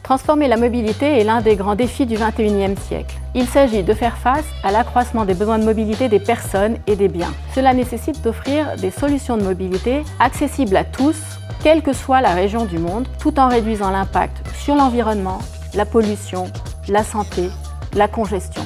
Transformer la mobilité est l'un des grands défis du XXIe siècle. Il s'agit de faire face à l'accroissement des besoins de mobilité des personnes et des biens. Cela nécessite d'offrir des solutions de mobilité accessibles à tous, quelle que soit la région du monde, tout en réduisant l'impact sur l'environnement, la pollution, la santé, la congestion.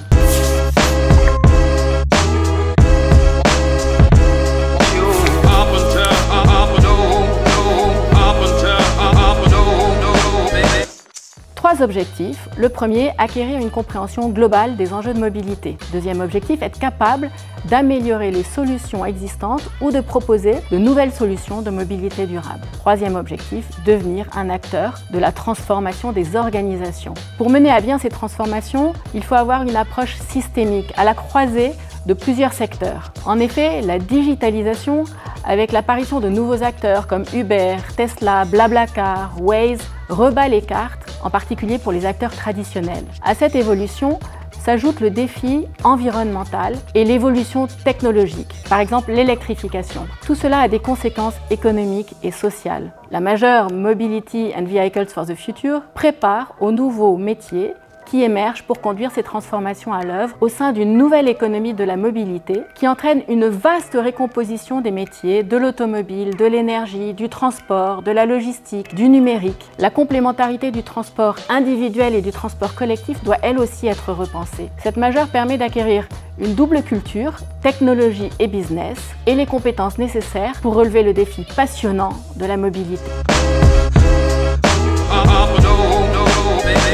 Trois objectifs. Le premier, acquérir une compréhension globale des enjeux de mobilité. Deuxième objectif, être capable d'améliorer les solutions existantes ou de proposer de nouvelles solutions de mobilité durable. Troisième objectif, devenir un acteur de la transformation des organisations. Pour mener à bien ces transformations, il faut avoir une approche systémique, à la croisée de plusieurs secteurs. En effet, la digitalisation, avec l'apparition de nouveaux acteurs comme Uber, Tesla, Blablacar, Waze, rebat les cartes, en particulier pour les acteurs traditionnels. À cette évolution s'ajoute le défi environnemental et l'évolution technologique, par exemple l'électrification. Tout cela a des conséquences économiques et sociales. La majeure Mobility and Vehicles for the Future prépare aux nouveaux métiers qui émergent pour conduire ces transformations à l'œuvre au sein d'une nouvelle économie de la mobilité qui entraîne une vaste récomposition des métiers, de l'automobile, de l'énergie, du transport, de la logistique, du numérique. La complémentarité du transport individuel et du transport collectif doit elle aussi être repensée. Cette majeure permet d'acquérir une double culture, technologie et business, et les compétences nécessaires pour relever le défi passionnant de la mobilité.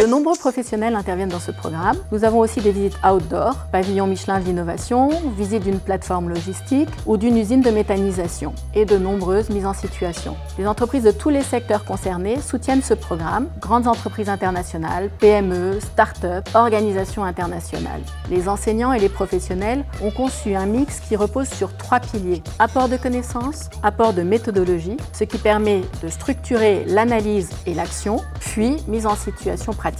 De nombreux professionnels interviennent dans ce programme. Nous avons aussi des visites outdoor, pavillon Michelin de l'innovation, visite d'une plateforme logistique ou d'une usine de méthanisation et de nombreuses mises en situation. Les entreprises de tous les secteurs concernés soutiennent ce programme, grandes entreprises internationales, PME, start-up, organisations internationales. Les enseignants et les professionnels ont conçu un mix qui repose sur trois piliers: apport de connaissances, apport de méthodologie, ce qui permet de structurer l'analyse et l'action, puis mise en situation pratique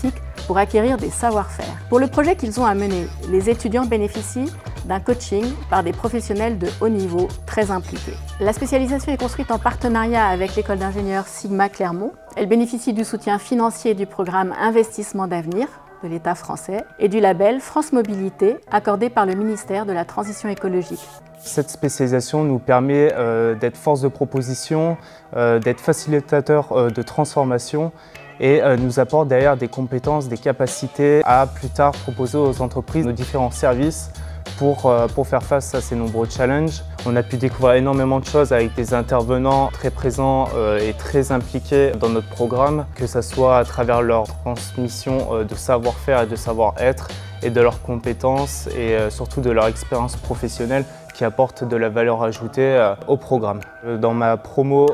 pour acquérir des savoir-faire. Pour le projet qu'ils ont à mener, les étudiants bénéficient d'un coaching par des professionnels de haut niveau très impliqués. La spécialisation est construite en partenariat avec l'école d'ingénieurs Sigma Clermont. Elle bénéficie du soutien financier du programme Investissement d'avenir de l'État français et du label France Mobilité accordé par le ministère de la Transition écologique. Cette spécialisation nous permet d'être force de proposition, d'être facilitateur de transformation et nous apporte derrière des compétences, des capacités à plus tard proposer aux entreprises nos différents services pour faire face à ces nombreux challenges. On a pu découvrir énormément de choses avec des intervenants très présents et très impliqués dans notre programme, que ce soit à travers leur transmission de savoir-faire et de savoir-être et de leurs compétences et surtout de leur expérience professionnelle qui apporte de la valeur ajoutée au programme. Dans ma promo,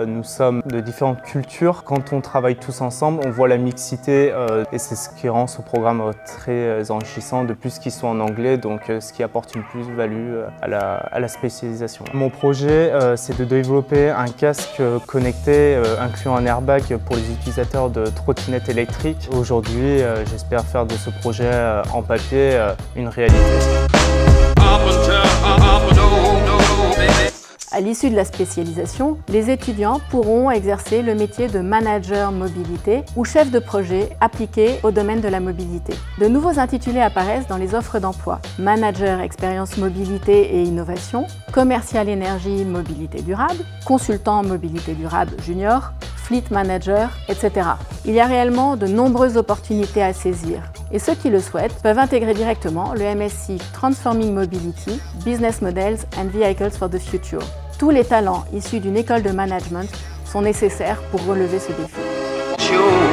nous sommes de différentes cultures. Quand on travaille tous ensemble, on voit la mixité et c'est ce qui rend ce programme très enrichissant, de plus qu'ils sont en anglais, donc ce qui apporte une plus-value à la spécialisation. Mon projet, c'est de développer un casque connecté incluant un airbag pour les utilisateurs de trottinettes électriques. Aujourd'hui, j'espère faire de ce projet en papier une réalité. À l'issue de la spécialisation, les étudiants pourront exercer le métier de manager mobilité ou chef de projet appliqué au domaine de la mobilité. De nouveaux intitulés apparaissent dans les offres d'emploi: manager expérience mobilité et innovation, commercial énergie mobilité durable, consultant mobilité durable junior, fleet manager, etc. Il y a réellement de nombreuses opportunités à saisir. Et ceux qui le souhaitent peuvent intégrer directement le MSc Transforming Mobility, Business Models and Vehicles for the Future. Tous les talents issus d'une école de management sont nécessaires pour relever ce défi.